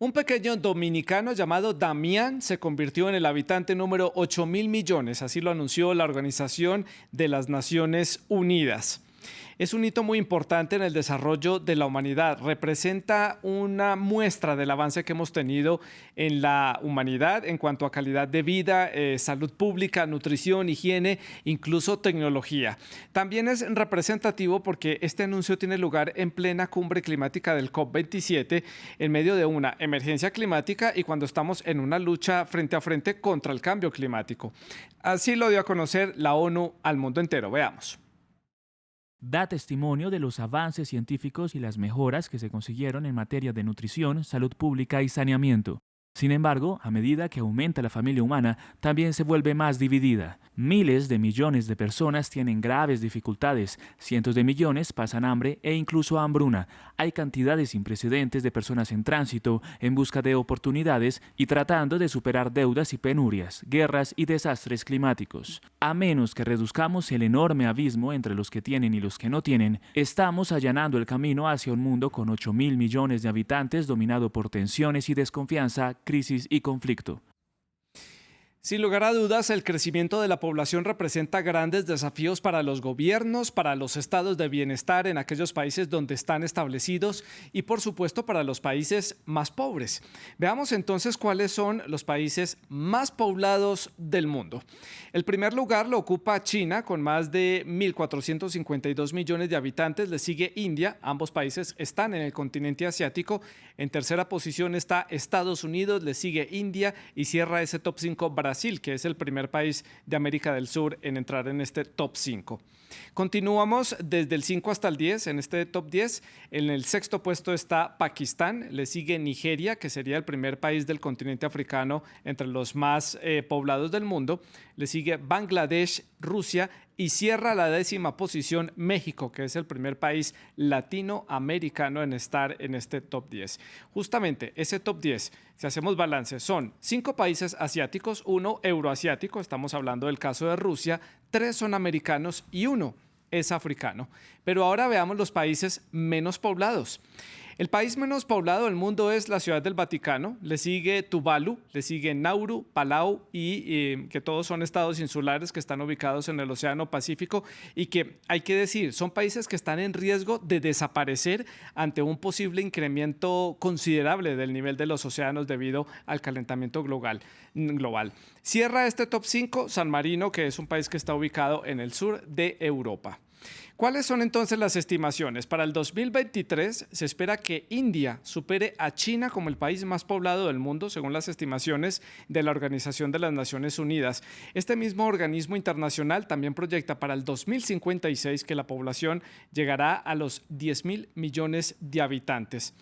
Un pequeño dominicano llamado Damián se convirtió en el habitante número 8.000 millones, así lo anunció la Organización de las Naciones Unidas. Es un hito muy importante en el desarrollo de la humanidad. Representa una muestra del avance que hemos tenido en la humanidad en cuanto a calidad de vida, salud pública, nutrición, higiene, incluso tecnología. También es representativo porque este anuncio tiene lugar en plena cumbre climática del COP27, en medio de una emergencia climática y cuando estamos en una lucha frente a frente contra el cambio climático. Así lo dio a conocer la ONU al mundo entero. Veamos. Da testimonio de los avances científicos y las mejoras que se consiguieron en materia de nutrición, salud pública y saneamiento. Sin embargo, a medida que aumenta la familia humana, también se vuelve más dividida. Miles de millones de personas tienen graves dificultades, cientos de millones pasan hambre e incluso hambruna. Hay cantidades sin precedentes de personas en tránsito, en busca de oportunidades y tratando de superar deudas y penurias, guerras y desastres climáticos. A menos que reduzcamos el enorme abismo entre los que tienen y los que no tienen, estamos allanando el camino hacia un mundo con 8.000 millones de habitantes dominado por tensiones y desconfianza, crisis y conflicto. Sin lugar a dudas, el crecimiento de la población representa grandes desafíos para los gobiernos, para los estados de bienestar en aquellos países donde están establecidos y, por supuesto, para los países más pobres. Veamos entonces cuáles son los países más poblados del mundo. El primer lugar lo ocupa China, con más de 1.452 millones de habitantes. Le sigue India. Ambos países están en el continente asiático. En tercera posición está Estados Unidos, le sigue India y cierra ese top 5 Brasil, que es el primer país de América del Sur en entrar en este top 5. Continuamos desde el 5 hasta el 10 en este top 10. En el sexto puesto está Pakistán, le sigue Nigeria, que sería el primer país del continente africano entre los más poblados del mundo. Le sigue Bangladesh, Rusia y cierra la 10ª posición México, que es el primer país latinoamericano en estar en este top 10. Justamente ese top 10, si hacemos balance, son 5 países asiáticos, 1 euroasiático, estamos hablando del caso de Rusia, 3 son americanos y 1 es africano. Pero ahora veamos los países menos poblados. El país menos poblado del mundo es la Ciudad del Vaticano, le sigue Tuvalu, le sigue Nauru, Palau y que todos son estados insulares que están ubicados en el Océano Pacífico y que, hay que decir, son países que están en riesgo de desaparecer ante un posible incremento considerable del nivel de los océanos debido al calentamiento global. Cierra este top 5 San Marino, que es un país que está ubicado en el sur de Europa. ¿Cuáles son entonces las estimaciones? Para el 2023 se espera que India supere a China como el país más poblado del mundo, según las estimaciones de la Organización de las Naciones Unidas. Este mismo organismo internacional también proyecta para el 2056 que la población llegará a los 10.000 millones de habitantes.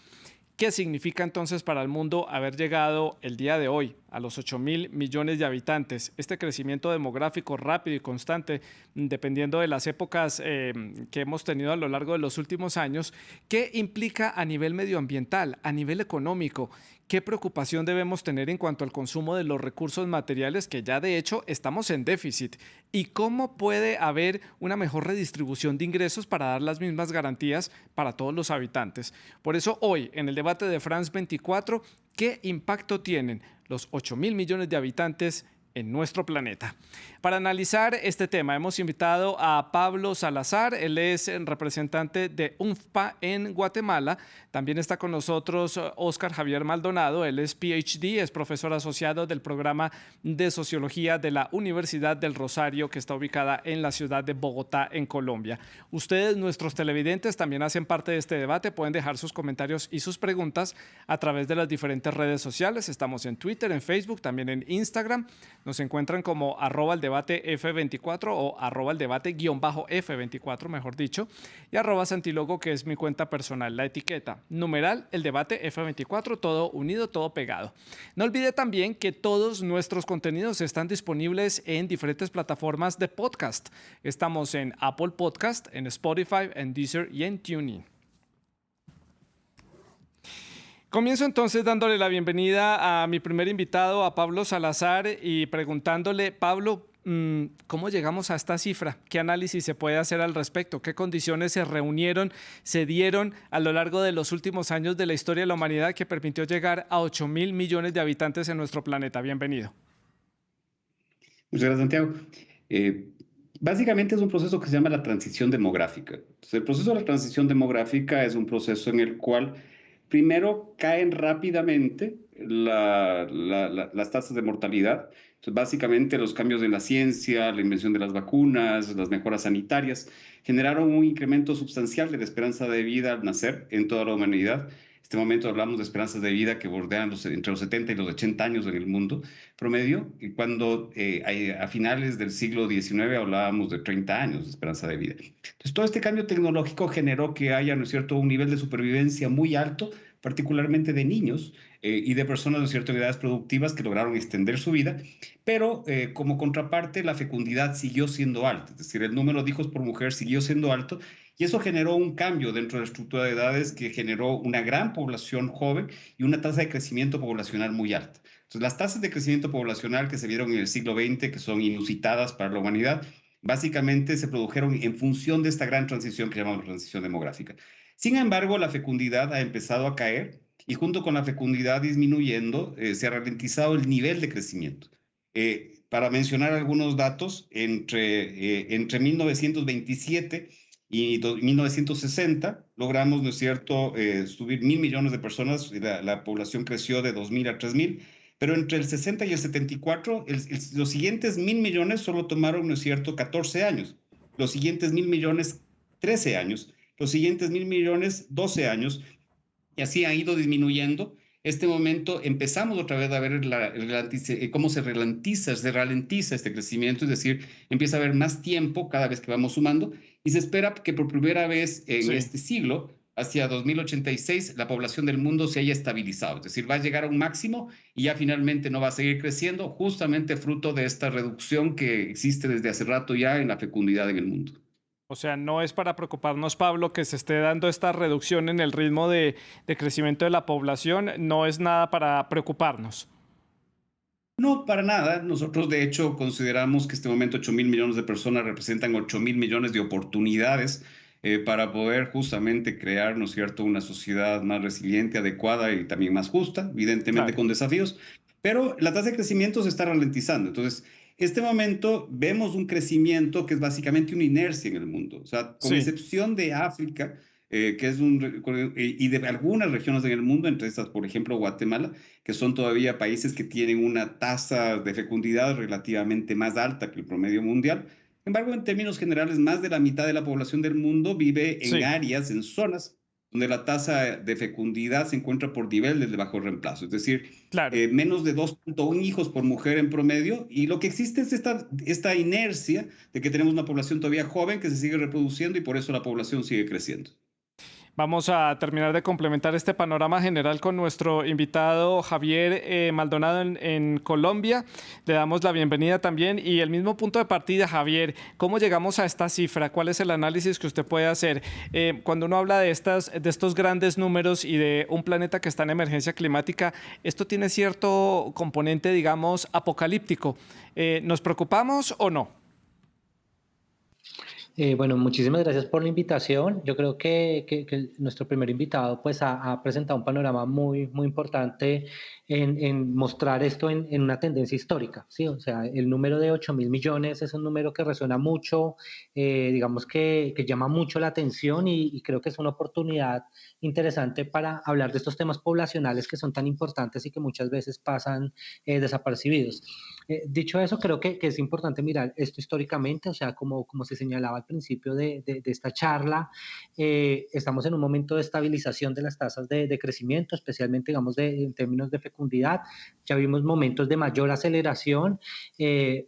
¿Qué significa entonces para el mundo haber llegado el día de hoy a los 8.000 millones de habitantes? Este crecimiento demográfico rápido y constante, dependiendo de las épocas que hemos tenido a lo largo de los últimos años, ¿qué implica a nivel medioambiental, a nivel económico? ¿Qué preocupación debemos tener en cuanto al consumo de los recursos materiales que ya de hecho estamos en déficit? ¿Y cómo puede haber una mejor redistribución de ingresos para dar las mismas garantías para todos los habitantes? Por eso hoy, en el debate de France 24, ¿qué impacto tienen los 8.000 millones de habitantes en nuestro planeta? Para analizar este tema hemos invitado a Pablo Salazar, él es representante de UNFPA en Guatemala. También está con nosotros Óscar Javier Maldonado, él es PhD, es profesor asociado del programa de Sociología de la Universidad del Rosario, que está ubicada en la ciudad de Bogotá, en Colombia. Ustedes, nuestros televidentes, también hacen parte de este debate, pueden dejar sus comentarios y sus preguntas a través de las diferentes redes sociales. Estamos en Twitter, en Facebook, también en Instagram. Nos encuentran como @eldebate_F24 o @eldebate_F24, mejor dicho, y @Santilogo, que es mi cuenta personal. La etiqueta, numeral, el debate F24, todo unido, todo pegado. No olvide también que todos nuestros contenidos están disponibles en diferentes plataformas de podcast. Estamos en Apple Podcast, en Spotify, en Deezer y en TuneIn. Comienzo entonces dándole la bienvenida a mi primer invitado, a Pablo Salazar, y preguntándole, Pablo, ¿cómo llegamos a esta cifra? ¿Qué análisis se puede hacer al respecto? ¿Qué condiciones se reunieron, se dieron a lo largo de los últimos años de la historia de la humanidad que permitió llegar a 8.000 millones de habitantes en nuestro planeta? Bienvenido. Muchas gracias, Santiago. Básicamente es un proceso que se llama la transición demográfica. Entonces, el proceso de la transición demográfica es un proceso en el cual primero caen rápidamente las tasas de mortalidad. Entonces, básicamente los cambios en la ciencia, la invención de las vacunas, las mejoras sanitarias, generaron un incremento sustancial de la esperanza de vida al nacer en toda la humanidad. En este momento hablamos de esperanzas de vida que bordean entre los 70 y los 80 años en el mundo promedio, y cuando a finales del siglo XIX hablábamos de 30 años de esperanza de vida. Entonces, todo este cambio tecnológico generó que haya, ¿no es cierto?, un nivel de supervivencia muy alto, particularmente de niños y de personas de ciertas edades productivas que lograron extender su vida, pero como contraparte la fecundidad siguió siendo alta, es decir, el número de hijos por mujer siguió siendo alto, y eso generó un cambio dentro de la estructura de edades que generó una gran población joven y una tasa de crecimiento poblacional muy alta. Entonces, las tasas de crecimiento poblacional que se vieron en el siglo XX, que son inusitadas para la humanidad, básicamente se produjeron en función de esta gran transición que llamamos transición demográfica. Sin embargo, la fecundidad ha empezado a caer y junto con la fecundidad disminuyendo, se ha ralentizado el nivel de crecimiento. Para mencionar algunos datos, entre 1927 y 1960 logramos, ¿no es cierto?, subir 1.000 millones de personas, la población creció de 2.000 a 3.000, pero entre el 60 y el 74, los siguientes 1.000 millones solo tomaron, ¿no es cierto?, 14 años, los siguientes 1.000 millones, 13 años, los siguientes 1.000 millones, 12 años, y así ha ido disminuyendo. Este momento empezamos otra vez a ver cómo se ralentiza este crecimiento, es decir, empieza a haber más tiempo cada vez que vamos sumando, y se espera que por primera vez en este siglo, hacia 2086, la población del mundo se haya estabilizado, es decir, va a llegar a un máximo y ya finalmente no va a seguir creciendo, justamente fruto de esta reducción que existe desde hace rato ya en la fecundidad en el mundo. O sea, no es para preocuparnos, Pablo, que se esté dando esta reducción en el ritmo de crecimiento de la población, no es nada para preocuparnos. No, para nada. Nosotros, de hecho, consideramos que este momento 8.000 millones de personas representan 8.000 millones de oportunidades para poder justamente crear, ¿no es cierto?, una sociedad más resiliente, adecuada y también más justa, evidentemente Claro. con desafíos, pero la tasa de crecimiento se está ralentizando. Entonces, este momento vemos un crecimiento que es básicamente una inercia en el mundo. O sea, con Sí. excepción de África, que es y de algunas regiones en el mundo, entre estas, por ejemplo, Guatemala, que son todavía países que tienen una tasa de fecundidad relativamente más alta que el promedio mundial. Sin embargo, en términos generales, más de la mitad de la población del mundo vive en Sí, áreas, en zonas, donde la tasa de fecundidad se encuentra por niveles de bajo reemplazo, es decir, claro. menos de 2.1 hijos por mujer en promedio, y lo que existe es esta inercia de que tenemos una población todavía joven que se sigue reproduciendo y por eso la población sigue creciendo. Vamos a terminar de complementar este panorama general con nuestro invitado Javier Maldonado en Colombia. Le damos la bienvenida también y el mismo punto de partida, Javier. ¿Cómo llegamos a esta cifra? ¿Cuál es el análisis que usted puede hacer? Cuando uno habla de estos grandes números y de un planeta que está en emergencia climática, esto tiene cierto componente, digamos, apocalíptico. ¿Nos preocupamos o no? Bueno, muchísimas gracias por la invitación. Yo creo que nuestro primer invitado pues, ha presentado un panorama muy importante en mostrar esto en una tendencia histórica, ¿sí? O sea, el número de 8.000 millones es un número que resuena mucho, digamos que llama mucho la atención y creo que es una oportunidad interesante para hablar de estos temas poblacionales que son tan importantes y que muchas veces pasan desapercibidos. Dicho eso, creo que es importante mirar esto históricamente, o sea, como se señalaba al principio de esta charla, estamos en un momento de estabilización de las tasas de crecimiento, especialmente, digamos, en términos de fecundidad. Ya vimos momentos de mayor aceleración. Y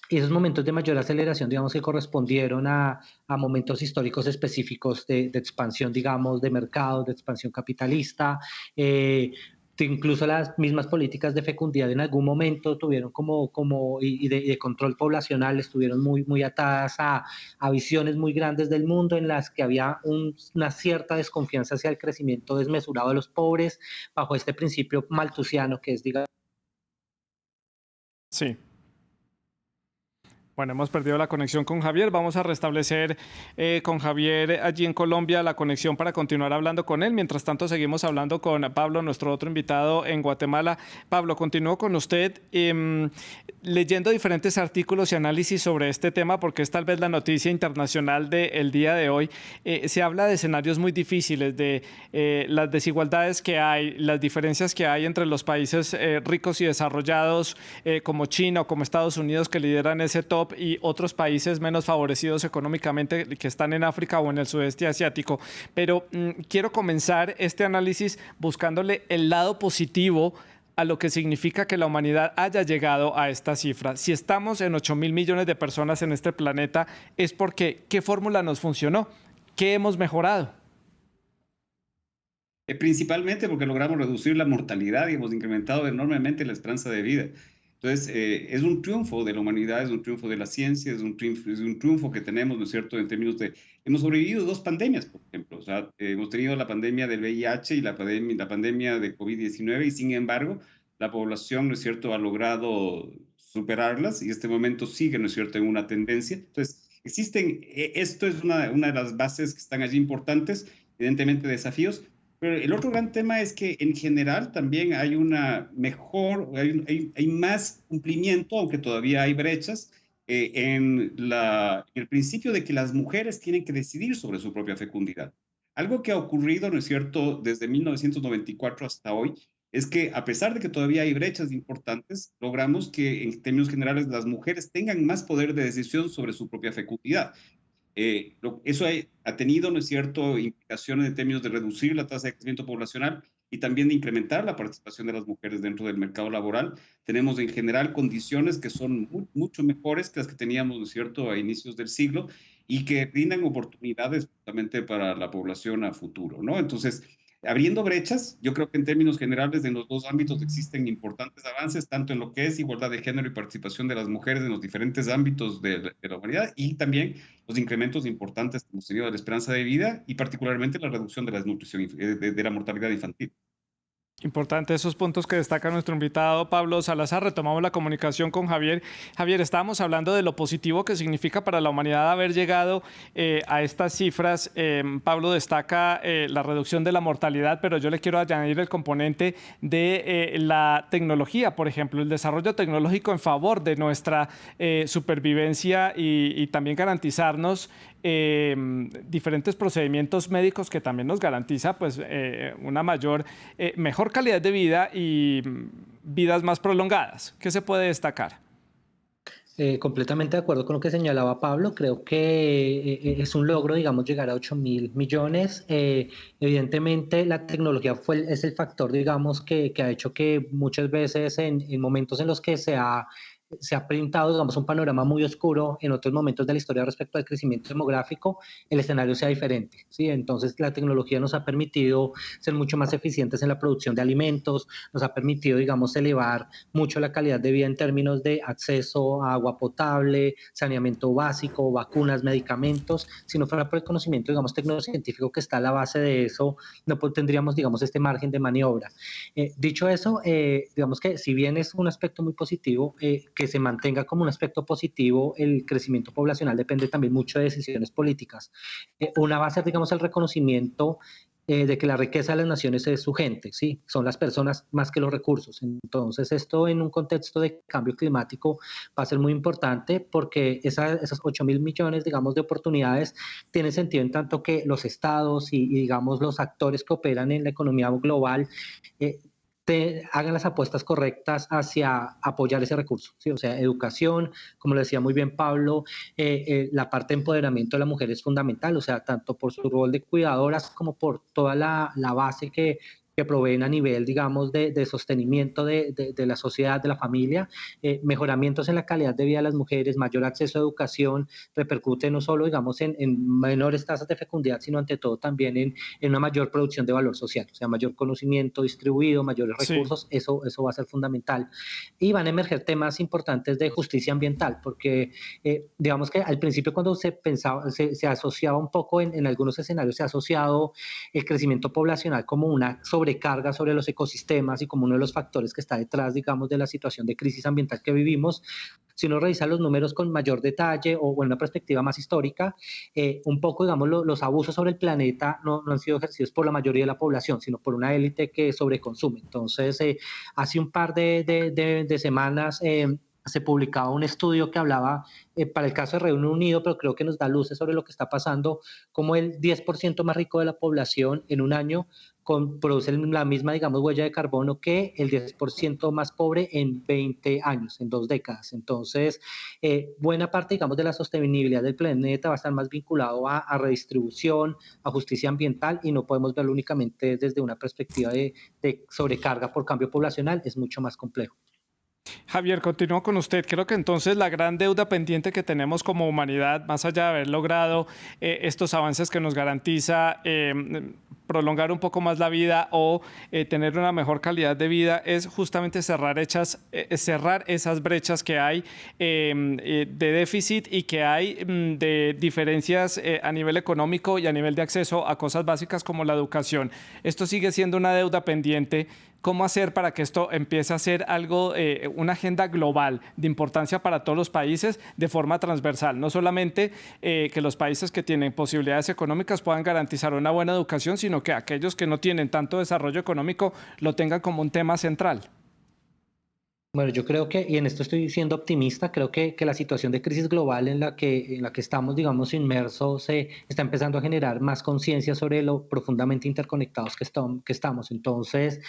esos momentos de mayor aceleración, digamos, que correspondieron a momentos históricos específicos de expansión, digamos, de mercado, de expansión capitalista. Incluso las mismas políticas de fecundidad en algún momento tuvieron y de control poblacional estuvieron muy atadas a visiones muy grandes del mundo en las que había una cierta desconfianza hacia el crecimiento desmesurado de los pobres bajo este principio malthusiano que es, digamos, Sí. Bueno, hemos perdido la conexión con Javier. Vamos a restablecer con Javier allí en Colombia la conexión para continuar hablando con él. Mientras tanto, seguimos hablando con Pablo, nuestro otro invitado en Guatemala. Pablo, continúo con usted leyendo diferentes artículos y análisis sobre este tema, porque es tal vez la noticia internacional del día de hoy. Se habla de escenarios muy difíciles, de las desigualdades que hay, las diferencias que hay entre los países ricos y desarrollados como China o como Estados Unidos, que lideran ese top, y otros países menos favorecidos económicamente que están en África o en el sudeste asiático. Pero quiero comenzar este análisis buscándole el lado positivo a lo que significa que la humanidad haya llegado a esta cifra. Si estamos en 8.000 millones de personas en este planeta, es porque ¿qué fórmula nos funcionó? ¿Qué hemos mejorado? Principalmente porque logramos reducir la mortalidad y hemos incrementado enormemente la esperanza de vida. Entonces, es un triunfo de la humanidad, es un triunfo de la ciencia, es un triunfo que tenemos, ¿no es cierto?, en términos de... Hemos sobrevivido 2 pandemias, por ejemplo. O sea, hemos tenido la pandemia del VIH y la pandemia de COVID-19, y sin embargo, la población, ¿no es cierto?, ha logrado superarlas y en este momento sigue, ¿no es cierto?, en una tendencia. Entonces, esto es una de las bases que están allí importantes, evidentemente desafíos. Pero el otro gran tema es que en general también hay hay más cumplimiento, aunque todavía hay brechas, en el principio de que las mujeres tienen que decidir sobre su propia fecundidad. Algo que ha ocurrido, ¿no es cierto?, desde 1994 hasta hoy, es que a pesar de que todavía hay brechas importantes, logramos que en términos generales las mujeres tengan más poder de decisión sobre su propia fecundidad. Eso ha tenido, ¿no es cierto?, implicaciones en términos de reducir la tasa de crecimiento poblacional y también de incrementar la participación de las mujeres dentro del mercado laboral. Tenemos en general condiciones que son mucho mejores que las que teníamos, ¿no es cierto?, a inicios del siglo, y que brindan oportunidades justamente para la población a futuro, ¿no? Entonces, abriendo brechas, yo creo que en términos generales en los 2 ámbitos existen importantes avances, tanto en lo que es igualdad de género y participación de las mujeres en los diferentes ámbitos de la humanidad, y también los incrementos importantes que hemos tenido de la esperanza de vida y particularmente la reducción de la desnutrición, de la mortalidad infantil. Importante esos puntos que destaca nuestro invitado Pablo Salazar. Retomamos la comunicación con Javier. Javier, estábamos hablando de lo positivo que significa para la humanidad haber llegado a estas cifras. Pablo destaca la reducción de la mortalidad, pero yo le quiero añadir el componente de la tecnología, por ejemplo, el desarrollo tecnológico en favor de nuestra supervivencia y también garantizarnos diferentes procedimientos médicos que también nos garantiza pues, una mejor calidad de vida y vidas más prolongadas. ¿Qué se puede destacar? Completamente de acuerdo con lo que señalaba Pablo. Creo que es un logro, digamos, llegar a 8.000 millones. Evidentemente, la tecnología es el factor, digamos, que ha hecho que muchas veces en momentos en los que se ha pintado, digamos, un panorama muy oscuro en otros momentos de la historia respecto al crecimiento demográfico, el escenario sea diferente, ¿sí? Entonces, la tecnología nos ha permitido ser mucho más eficientes en la producción de alimentos, nos ha permitido, digamos, elevar mucho la calidad de vida en términos de acceso a agua potable, saneamiento básico, vacunas, medicamentos. Si no fuera por el conocimiento, digamos, tecnocientífico que está a la base de eso, no tendríamos, digamos, este margen de maniobra. Dicho eso, digamos que si bien es un aspecto muy positivo, que se mantenga como un aspecto positivo el crecimiento poblacional depende también mucho de decisiones políticas. Una va a ser, digamos, el reconocimiento de que la riqueza de las naciones es su gente, ¿sí? Son las personas más que los recursos. Entonces, esto en un contexto de cambio climático va a ser muy importante porque esas 8.000 millones, digamos, de oportunidades tienen sentido en tanto que los estados y digamos, los actores que operan en la economía global hagan las apuestas correctas hacia apoyar ese recurso, ¿sí? O sea, educación, como lo decía muy bien Pablo, la parte de empoderamiento de la mujer es fundamental, o sea, tanto por su rol de cuidadoras como por toda la base que proveen a nivel, digamos, de sostenimiento de la sociedad, de la familia, mejoramientos en la calidad de vida de las mujeres, mayor acceso a educación, repercute no solo, digamos, en menores tasas de fecundidad, sino ante todo también en una mayor producción de valor social, o sea, mayor conocimiento distribuido, mayores recursos, sí. Eso va a ser fundamental. Y van a emerger temas importantes de justicia ambiental, porque digamos que al principio cuando se pensaba, se asociaba un poco en algunos escenarios, se ha asociado el crecimiento poblacional como una sobre sobrecarga sobre los ecosistemas y como uno de los factores que está detrás, digamos, de la situación de crisis ambiental que vivimos. Si uno revisa los números con mayor detalle o en una perspectiva más histórica, un poco, digamos, los abusos sobre el planeta no han sido ejercidos por la mayoría de la población, sino por una élite que sobreconsume. Entonces, hace un par de semanas se publicaba un estudio que hablaba para el caso de Reino Unido, pero creo que nos da luces sobre lo que está pasando, como el 10% más rico de la población en un año produce la misma, digamos, huella de carbono que el 10% más pobre en 20 años, en 2 décadas. Entonces, buena parte, digamos, de la sostenibilidad del planeta va a estar más vinculado a redistribución, a justicia ambiental, y no podemos verlo únicamente desde una perspectiva de sobrecarga por cambio poblacional, es mucho más complejo. Javier, continúo con usted. Creo que entonces la gran deuda pendiente que tenemos como humanidad, más allá de haber logrado estos avances que nos garantiza prolongar un poco más la vida o tener una mejor calidad de vida, es justamente cerrar esas brechas que hay de déficit y que hay de diferencias a nivel económico y a nivel de acceso a cosas básicas como la educación. Esto sigue siendo una deuda pendiente. ¿Cómo hacer para que esto empiece a ser algo, una agenda global de importancia para todos los países de forma transversal? No solamente que los países que tienen posibilidades económicas puedan garantizar una buena educación, sino que aquellos que no tienen tanto desarrollo económico lo tengan como un tema central. Bueno, yo creo que, y en esto estoy siendo optimista, creo que la situación de crisis global en la que estamos, digamos, inmersos, está empezando a generar más conciencia sobre lo profundamente interconectados que estamos. Entonces,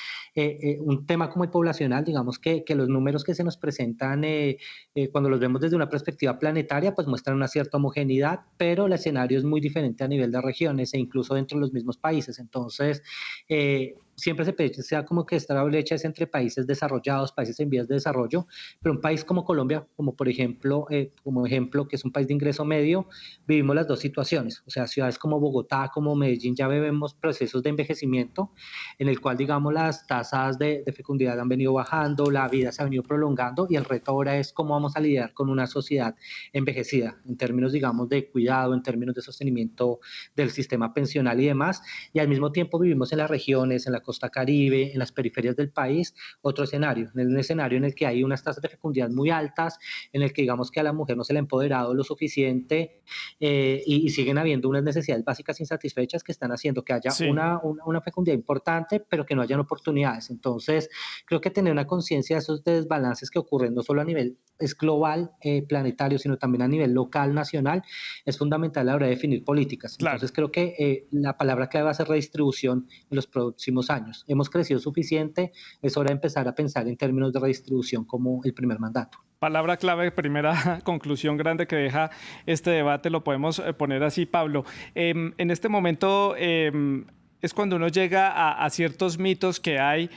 un tema como el poblacional, digamos que los números que se nos presentan cuando los vemos desde una perspectiva planetaria, pues muestran una cierta homogeneidad, pero el escenario es muy diferente a nivel de regiones e incluso dentro de los mismos países. Entonces, siempre se piensa como que esta brecha es entre países desarrollados, países en vías de desarrollo, pero un país como Colombia, como por ejemplo, que es un país de ingreso medio, vivimos las dos situaciones. O sea, ciudades como Bogotá, como Medellín, ya vemos procesos de envejecimiento en el cual, digamos, las tasas de fecundidad han venido bajando, la vida se ha venido prolongando y el reto ahora es cómo vamos a lidiar con una sociedad envejecida en términos, digamos, de cuidado, en términos de sostenimiento del sistema pensional y demás. Y al mismo tiempo vivimos en las regiones, en la costa caribe, en las periferias del país, otro escenario, en un escenario en el que hay unas tasas de fecundidad muy altas, en el que digamos que a la mujer no se le ha empoderado lo suficiente y siguen habiendo unas necesidades básicas insatisfechas que están haciendo que haya una fecundidad importante, pero que no hayan oportunidades. Entonces, creo que tener una conciencia de esos desbalances que ocurren no solo a nivel es global, planetario, sino también a nivel local, nacional, es fundamental a la hora de definir políticas. Claro. Entonces, creo que la palabra clave va a ser redistribución en los próximos años. Hemos crecido suficiente, es hora de empezar a pensar en términos de redistribución como el primer mandato. Palabra clave, primera conclusión grande que deja este debate, lo podemos poner así, Pablo. En este momento es cuando uno llega a ciertos mitos que hay,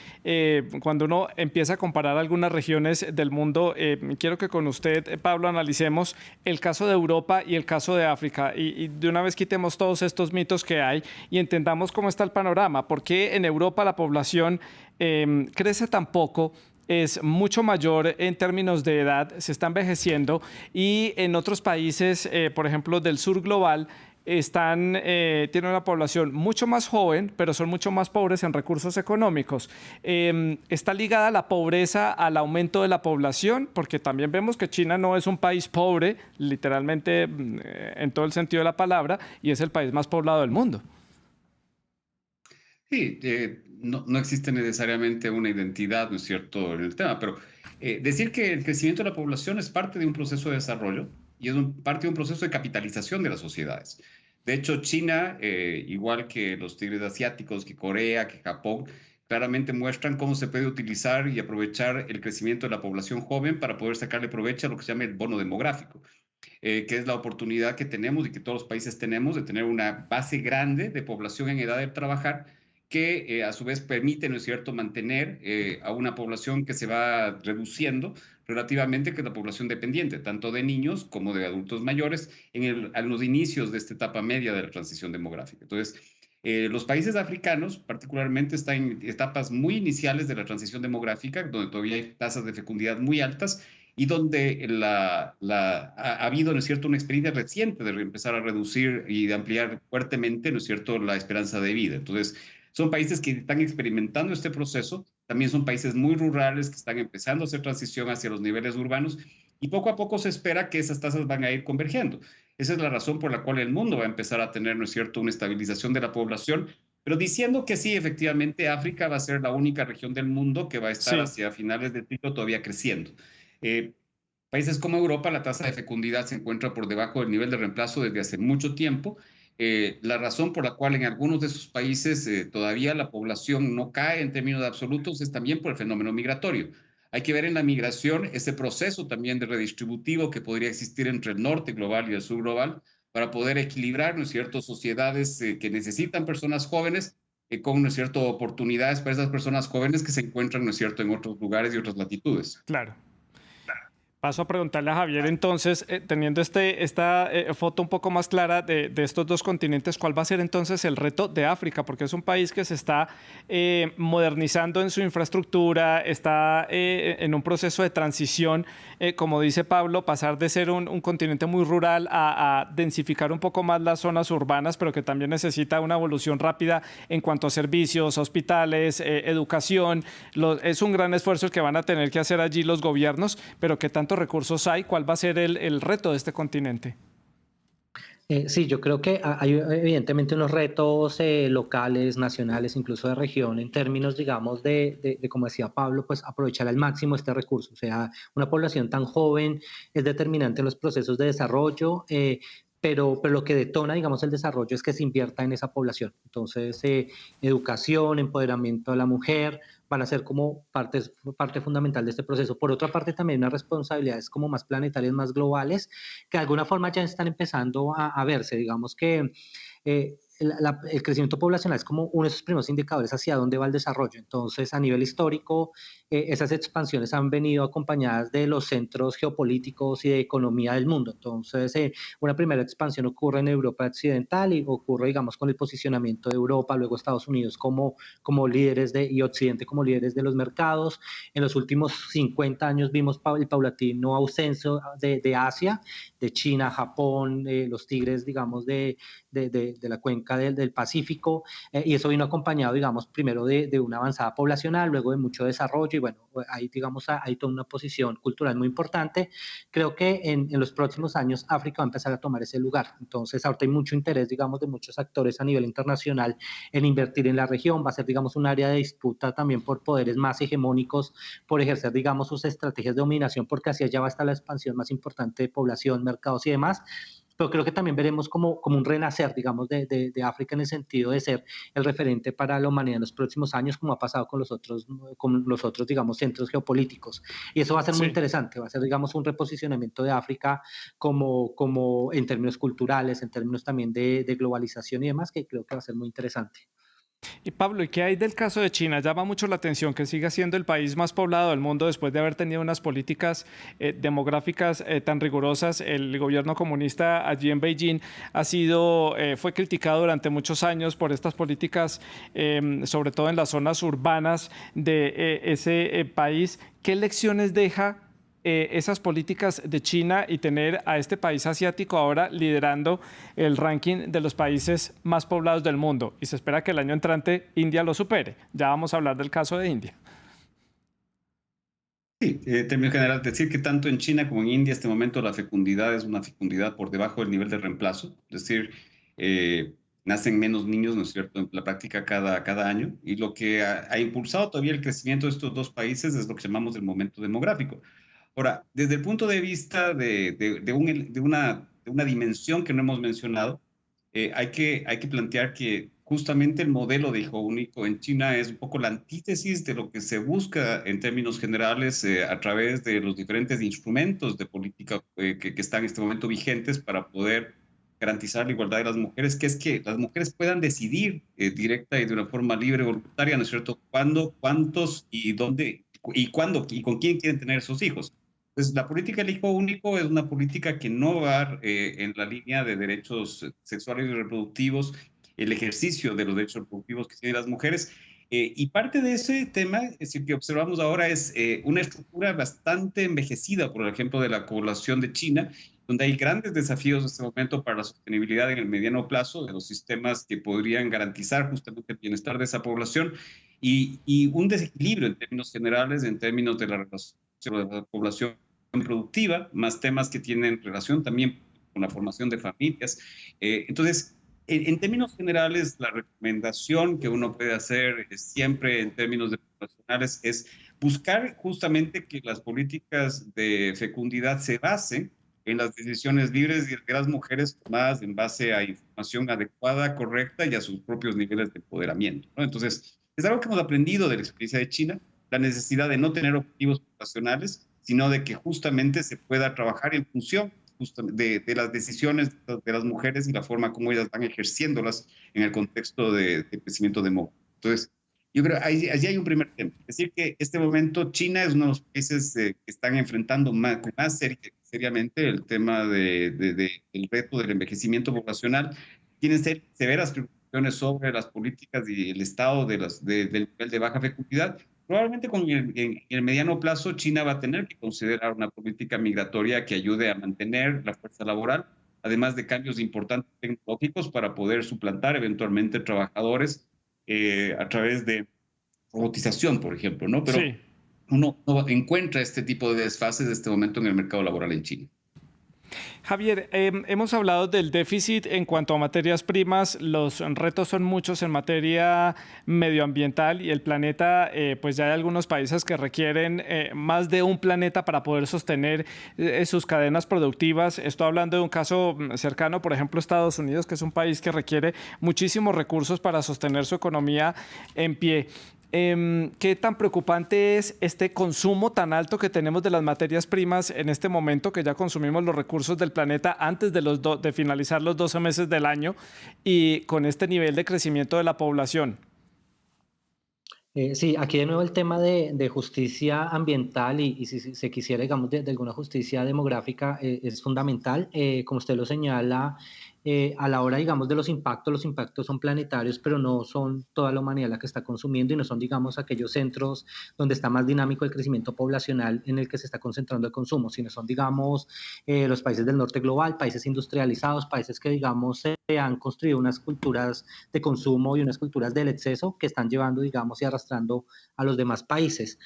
cuando uno empieza a comparar algunas regiones del mundo. Quiero que con usted, Pablo, analicemos el caso de Europa y el caso de África y de una vez quitemos todos estos mitos que hay y entendamos cómo está el panorama. ¿Por qué en Europa la población crece tan poco? Es mucho mayor en términos de edad, se está envejeciendo y en otros países, por ejemplo, del sur global, tienen una población mucho más joven, pero son mucho más pobres en recursos económicos. ¿Está ligada la pobreza al aumento de la población? Porque también vemos que China no es un país pobre, literalmente en todo el sentido de la palabra, y es el país más poblado del mundo. Sí, no existe necesariamente una identidad, ¿no es cierto?, en el tema, pero decir que el crecimiento de la población es parte de un proceso de desarrollo y es parte de un proceso de capitalización de las sociedades. De hecho, China, igual que los tigres asiáticos, que Corea, que Japón, claramente muestran cómo se puede utilizar y aprovechar el crecimiento de la población joven para poder sacarle provecho a lo que se llama el bono demográfico. Que es la oportunidad que tenemos y que todos los países tenemos de tener una base grande de población en edad de trabajar que a su vez permite, ¿no es cierto?, mantener a una población que se va reduciendo relativamente, que es la población dependiente, tanto de niños como de adultos mayores, a los inicios de esta etapa media de la transición demográfica. Entonces, los países africanos particularmente están en etapas muy iniciales de la transición demográfica, donde todavía hay tasas de fecundidad muy altas y donde ha habido, ¿no es cierto?, una experiencia reciente de empezar a reducir y de ampliar fuertemente, ¿no es cierto?, la esperanza de vida. Entonces, Son países que están experimentando este proceso, también son países muy rurales que están empezando a hacer transición hacia los niveles urbanos y poco a poco se espera que esas tasas van a ir convergiendo. Esa es la razón por la cual el mundo va a empezar a tener, ¿no es cierto?, una estabilización de la población, pero diciendo que sí, efectivamente, África va a ser la única región del mundo que va a estar Sí. hacia finales del siglo todavía creciendo. Países como Europa, la tasa de fecundidad se encuentra por debajo del nivel de reemplazo desde hace mucho tiempo. La razón por la cual en algunos de esos países todavía la población no cae en términos absolutos es también por el fenómeno migratorio. Hay que ver en la migración ese proceso también de redistributivo que podría existir entre el norte global y el sur global para poder equilibrar, ¿no es cierto?, sociedades que necesitan personas jóvenes con, ¿no es cierto?, oportunidades para esas personas jóvenes que se encuentran, ¿no es cierto?, en otros lugares y otras latitudes. Claro. Paso a preguntarle a Javier entonces, teniendo esta foto un poco más clara de estos dos continentes, ¿cuál va a ser entonces el reto de África? Porque es un país que se está modernizando en su infraestructura, está en un proceso de transición, como dice Pablo, pasar de ser un continente muy rural a densificar un poco más las zonas urbanas, pero que también necesita una evolución rápida en cuanto a servicios, hospitales, educación. Es un gran esfuerzo el que van a tener que hacer allí los gobiernos, pero que tanto recursos hay, ¿cuál va a ser el reto de este continente? Sí, yo creo que hay evidentemente unos retos locales, nacionales, incluso de región, en términos, digamos, como decía Pablo, pues aprovechar al máximo este recurso. O sea, una población tan joven es determinante en los procesos de desarrollo, pero lo que detona, digamos, el desarrollo es que se invierta en esa población. Entonces, educación, empoderamiento de la mujer van a ser como parte fundamental de este proceso. Por otra parte, también unas responsabilidades como más planetarias, más globales, que de alguna forma ya están empezando a verse. Digamos que el crecimiento poblacional es como uno de esos primeros indicadores hacia dónde va el desarrollo. Entonces, a nivel histórico, esas expansiones han venido acompañadas de los centros geopolíticos y de economía del mundo. Entonces, una primera expansión ocurre en Europa occidental y ocurre, digamos, con el posicionamiento de Europa, luego Estados Unidos como líderes y Occidente como líderes de los mercados. En los últimos 50 años vimos el paulatino ascenso de Asia, de China, Japón, los tigres, digamos, de la cuenca del Pacífico, y eso vino acompañado, digamos, primero de una avanzada poblacional, luego de mucho desarrollo, y bueno, ahí, digamos, hay toda una posición cultural muy importante. Creo que en los próximos años África va a empezar a tomar ese lugar. Entonces, ahorita hay mucho interés, digamos, de muchos actores a nivel internacional en invertir en la región. Va a ser, digamos, un área de disputa también por poderes más hegemónicos, por ejercer, digamos, sus estrategias de dominación, porque hacia allá va a estar la expansión más importante de población, mercados y demás. Pero creo que también veremos como un renacer, digamos, de África en el sentido de ser el referente para la humanidad en los próximos años, como ha pasado con los otros, digamos, centros geopolíticos. Y eso va a ser muy Sí. interesante, va a ser, digamos, un reposicionamiento de África como en términos culturales, en términos también de globalización y demás, que creo que va a ser muy interesante. Y Pablo, ¿y qué hay del caso de China? Llama mucho la atención que siga siendo el país más poblado del mundo después de haber tenido unas políticas demográficas tan rigurosas. El gobierno comunista allí en Beijing fue criticado durante muchos años por estas políticas, sobre todo en las zonas urbanas de ese país. ¿Qué lecciones deja esas políticas de China y tener a este país asiático ahora liderando el ranking de los países más poblados del mundo? Y se espera que el año entrante India lo supere. Ya vamos a hablar del caso de India. Sí, en términos generales, decir que tanto en China como en India, este momento la fecundidad es una fecundidad por debajo del nivel de reemplazo, es decir, nacen menos niños, ¿no es cierto?, en la práctica cada año, y lo que ha impulsado todavía el crecimiento de estos dos países es lo que llamamos el momento demográfico. Ahora, desde el punto de vista de una dimensión que no hemos mencionado, hay que plantear que justamente el modelo de hijo único en China es un poco la antítesis de lo que se busca en términos generales a través de los diferentes instrumentos de política que están en este momento vigentes para poder garantizar la igualdad de las mujeres, que es que las mujeres puedan decidir directa y de una forma libre y voluntaria, ¿no es cierto?, cuándo, cuántos y dónde y cuándo y con quién quieren tener sus hijos. Pues la política del hijo único es una política que no va en la línea de derechos sexuales y reproductivos, el ejercicio de los derechos reproductivos que tienen las mujeres, Y parte de ese tema, es decir, que observamos ahora es una estructura bastante envejecida, por ejemplo, de la población de China, donde hay grandes desafíos en este momento para la sostenibilidad en el mediano plazo de los sistemas que podrían garantizar justamente el bienestar de esa población y un desequilibrio en términos generales, en términos de la relación de la población productiva, más temas que tienen relación también con la formación de familias. Entonces, en términos generales, la recomendación que uno puede hacer siempre en términos de profesionales es buscar justamente que las políticas de fecundidad se basen en las decisiones libres de las mujeres tomadas en base a información adecuada, correcta y a sus propios niveles de empoderamiento, ¿no? Entonces, es algo que hemos aprendido de la experiencia de China, la necesidad de no tener objetivos poblacionales, sino de que justamente se pueda trabajar en función de las decisiones de las mujeres y la forma como ellas van ejerciéndolas en el contexto de crecimiento demográfico. Entonces, yo creo que allí hay un primer tema. Es decir, que este momento China es uno de los países que están enfrentando más seriamente el tema del reto del envejecimiento poblacional. Tienen severas preocupaciones sobre las políticas y el estado del nivel de baja fecundidad. Probablemente en el mediano plazo China va a tener que considerar una política migratoria que ayude a mantener la fuerza laboral, además de cambios importantes tecnológicos para poder suplantar eventualmente trabajadores a través de robotización, por ejemplo, ¿no? Pero Sí. uno encuentra este tipo de desfases de este momento en el mercado laboral en China. Javier, hemos hablado del déficit en cuanto a materias primas. Los retos son muchos en materia medioambiental y el planeta, pues ya hay algunos países que requieren más de un planeta para poder sostener sus cadenas productivas. Estoy hablando de un caso cercano, por ejemplo, Estados Unidos, que es un país que requiere muchísimos recursos para sostener su economía en pie. ¿Qué tan preocupante es este consumo tan alto que tenemos de las materias primas en este momento, que ya consumimos los recursos del planeta antes de finalizar los 12 meses del año y con este nivel de crecimiento de la población? Sí, aquí de nuevo el tema de justicia ambiental y si se quisiera, digamos, de alguna justicia demográfica es fundamental. Como usted lo señala, a la hora, digamos, de los impactos son planetarios, pero no son toda la humanidad la que está consumiendo y no son, digamos, aquellos centros donde está más dinámico el crecimiento poblacional en el que se está concentrando el consumo, sino son, digamos, los países del norte global, países industrializados, países que, digamos, se han construido unas culturas de consumo y unas culturas del exceso que están llevando, digamos, y arrastrando a los demás países.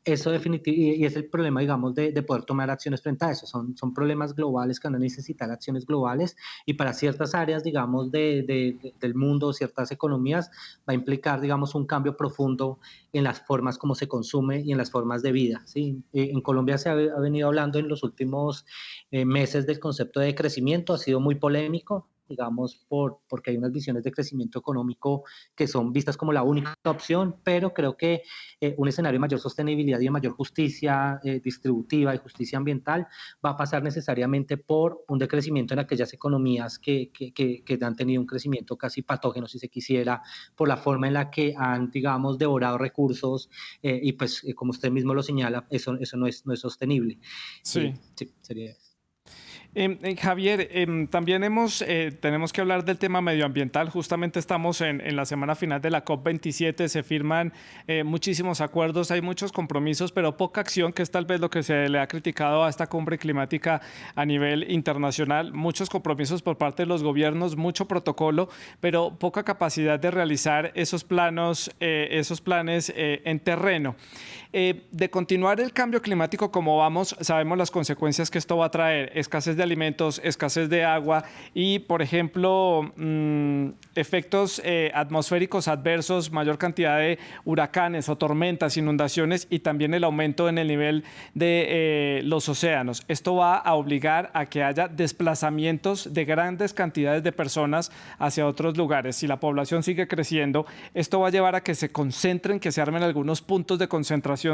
Eso definitivamente, y es el problema, digamos, de poder tomar acciones frente a eso. Son problemas globales que van a necesitar acciones globales y para ciertas áreas, digamos, del mundo, ciertas economías, va a implicar, digamos, un cambio profundo en las formas como se consume y en las formas de vida, ¿sí? En Colombia se ha venido hablando en los últimos meses del concepto de crecimiento, ha sido muy polémico, digamos, porque hay unas visiones de crecimiento económico que son vistas como la única opción, pero creo que un escenario de mayor sostenibilidad y de mayor justicia distributiva y justicia ambiental va a pasar necesariamente por un decrecimiento en aquellas economías que han tenido un crecimiento casi patógeno, si se quisiera, por la forma en la que han, digamos, devorado recursos y pues, como usted mismo lo señala, eso no es sostenible. Sí. Sí, sería eso. Javier, también tenemos que hablar del tema medioambiental. Justamente estamos en la semana final de la COP27, se firman muchísimos acuerdos, hay muchos compromisos, pero poca acción, que es tal vez lo que se le ha criticado a esta cumbre climática a nivel internacional. Muchos compromisos por parte de los gobiernos, mucho protocolo, pero poca capacidad de realizar esos planes en terreno. De continuar el cambio climático como vamos, sabemos las consecuencias que esto va a traer: escasez de alimentos, escasez de agua y, por ejemplo, efectos atmosféricos adversos, mayor cantidad de huracanes o tormentas, inundaciones y también el aumento en el nivel de los océanos. Esto va a obligar a que haya desplazamientos de grandes cantidades de personas hacia otros lugares. Si la población sigue creciendo, esto va a llevar a que se concentren, que se armen algunos puntos de concentración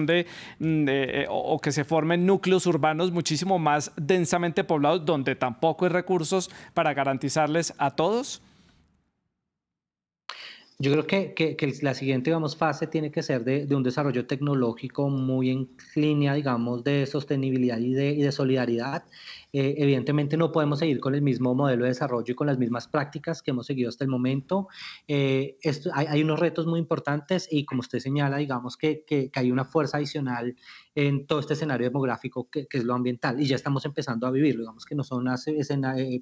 o que se formen núcleos urbanos muchísimo más densamente poblados, donde tampoco hay recursos para garantizarles a todos. Yo creo que la siguiente, digamos, fase tiene que ser de un desarrollo tecnológico muy en línea, digamos, de sostenibilidad y de solidaridad. Evidentemente no podemos seguir con el mismo modelo de desarrollo y con las mismas prácticas que hemos seguido hasta el momento. Hay unos retos muy importantes y como usted señala, digamos que hay una fuerza adicional en todo este escenario demográfico que es lo ambiental y ya estamos empezando a vivirlo, digamos que no son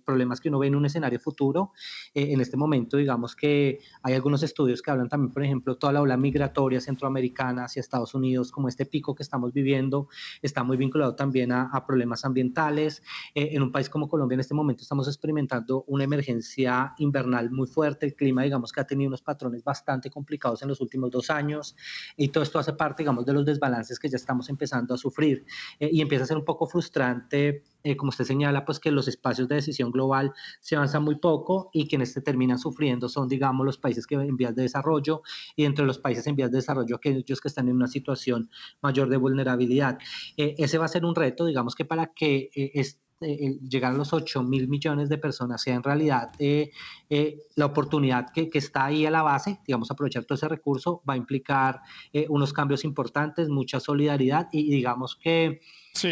problemas que uno ve en un escenario futuro. En este momento, digamos que hay algunos estudios que hablan también, por ejemplo, toda la ola migratoria centroamericana hacia Estados Unidos, como este pico que estamos viviendo, está muy vinculado también a problemas ambientales. En un país como Colombia en este momento estamos experimentando una emergencia invernal muy fuerte, el clima digamos que ha tenido unos patrones bastante complicados en los últimos 2 años y todo esto hace parte digamos de los desbalances que ya estamos empezando a sufrir y empieza a ser un poco frustrante, como usted señala, pues que los espacios de decisión global se avanzan muy poco y quienes se terminan sufriendo son digamos los países que en vías de desarrollo y entre los países en vías de desarrollo aquellos que están en una situación mayor de vulnerabilidad. Ese va a ser un reto, digamos que para que llegar a los 8.000 millones de personas sea en realidad la oportunidad que está ahí a la base, digamos, aprovechar todo ese recurso va a implicar unos cambios importantes, mucha solidaridad y digamos que Sí.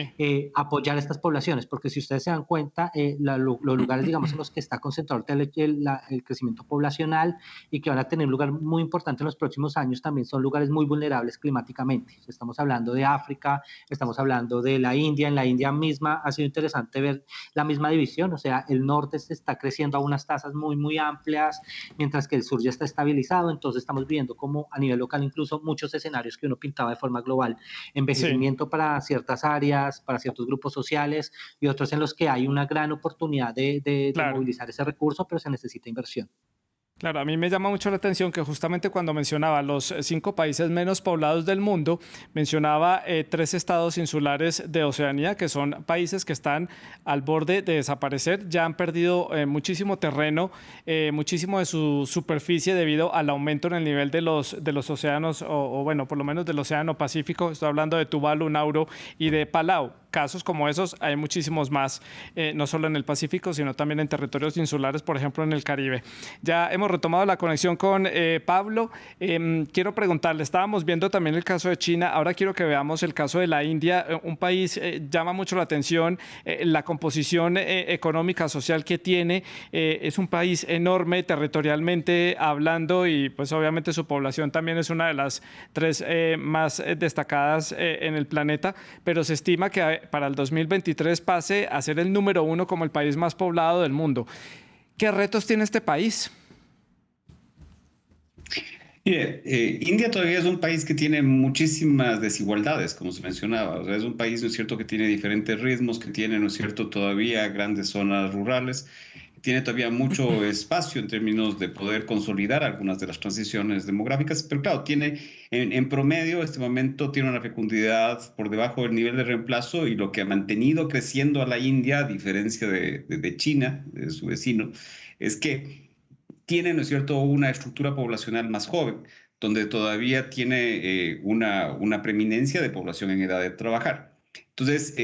apoyar a estas poblaciones, porque si ustedes se dan cuenta, los lugares, digamos, en los que está concentrado el crecimiento poblacional y que van a tener un lugar muy importante en los próximos años, también son lugares muy vulnerables climáticamente. Estamos hablando de África, estamos hablando de la India. En la India misma ha sido interesante ver la misma división, o sea, el norte se está creciendo a unas tasas muy, muy amplias, mientras que el sur ya está estabilizado. Entonces estamos viendo como a nivel local incluso muchos escenarios que uno pintaba de forma global, envejecimiento Sí. para ciertas áreas, para ciertos grupos sociales y otros en los que hay una gran oportunidad de Claro. movilizar ese recurso, pero se necesita inversión. Claro, a mí me llama mucho la atención que justamente cuando mencionaba los 5 países menos poblados del mundo, mencionaba 3 estados insulares de Oceanía, que son países que están al borde de desaparecer, ya han perdido muchísimo terreno, muchísimo de su superficie debido al aumento en el nivel de los océanos, o bueno, por lo menos del Océano Pacífico. Estoy hablando de Tuvalu, Nauru y de Palau. Casos como esos hay muchísimos más, no solo en el Pacífico, sino también en territorios insulares, por ejemplo, en el Caribe. Ya hemos retomado la conexión con Pablo. Quiero preguntarle, estábamos viendo también el caso de China, ahora quiero que veamos el caso de la India. Un país llama mucho la atención, la composición económica, social que tiene. Es un país enorme territorialmente hablando y pues obviamente su población también es una de las 3 más destacadas en el planeta, pero se estima que para el 2023 pase a ser el número 1 como el país más poblado del mundo. ¿Qué retos tiene este país? Mire, India todavía es un país que tiene muchísimas desigualdades, como se mencionaba. O sea, es un país, ¿no es cierto?, que tiene diferentes ritmos, que tiene, ¿no es cierto?, todavía grandes zonas rurales, tiene todavía mucho espacio en términos de poder consolidar algunas de las transiciones demográficas, pero claro, tiene en promedio, este momento tiene una fecundidad por debajo del nivel de reemplazo y lo que ha mantenido creciendo a la India, a diferencia de China, de su vecino, es que tiene, ¿no es cierto?, una estructura poblacional más joven, donde todavía tiene una preeminencia de población en edad de trabajar. Entonces,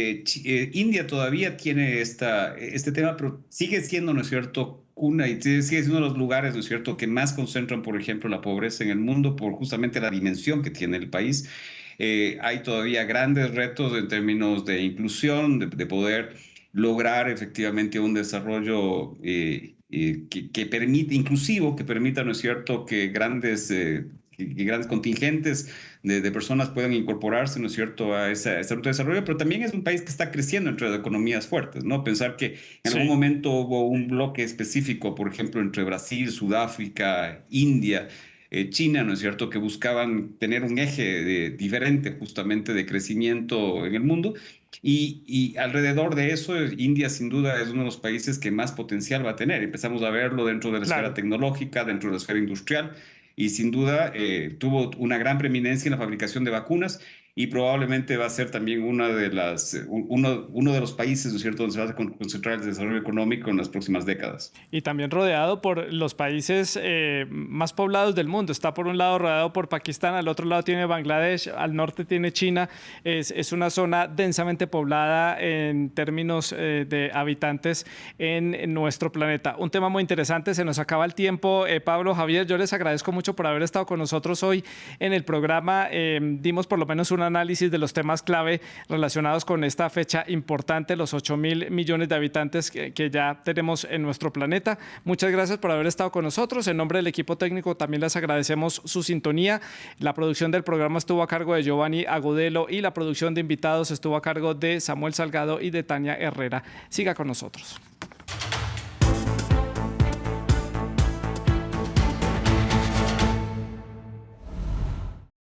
India todavía tiene este tema, pero sigue siendo, ¿no es cierto?, cuna y sigue siendo uno de los lugares, ¿no es cierto?, que más concentran, por ejemplo, la pobreza en el mundo por justamente la dimensión que tiene el país. Hay todavía grandes retos en términos de inclusión, de poder lograr efectivamente un desarrollo que permite, inclusivo, que permita, ¿no es cierto?, que grandes contingentes de personas puedan incorporarse, ¿no es cierto?, a esa ruta de desarrollo, pero también es un país que está creciendo entre economías fuertes, ¿no? Pensar que en algún Sí. momento hubo un bloque específico, por ejemplo, entre Brasil, Sudáfrica, India, China, ¿no es cierto?, que buscaban tener un eje diferente justamente de crecimiento en el mundo. Y alrededor de eso, India sin duda es uno de los países que más potencial va a tener. Empezamos a verlo dentro de la esfera Claro. tecnológica, dentro de la esfera industrial, y sin duda tuvo una gran preeminencia en la fabricación de vacunas y probablemente va a ser también uno de los países, ¿no es cierto?, donde se va a concentrar el desarrollo económico en las próximas décadas. Y también rodeado por los países más poblados del mundo. Está por un lado rodeado por Pakistán, al otro lado tiene Bangladesh, al norte tiene China. Es una zona densamente poblada en términos de habitantes en nuestro planeta. Un tema muy interesante, se nos acaba el tiempo. Pablo, Javier, yo les agradezco mucho por haber estado con nosotros hoy en el programa. Dimos por lo menos una un análisis de los temas clave relacionados con esta fecha importante, los 8.000 millones de habitantes que ya tenemos en nuestro planeta. Muchas gracias por haber estado con nosotros. En nombre del equipo técnico también les agradecemos su sintonía. La producción del programa estuvo a cargo de Giovanni Agudelo y la producción de invitados estuvo a cargo de Samuel Salgado y de Tania Herrera. Siga con nosotros.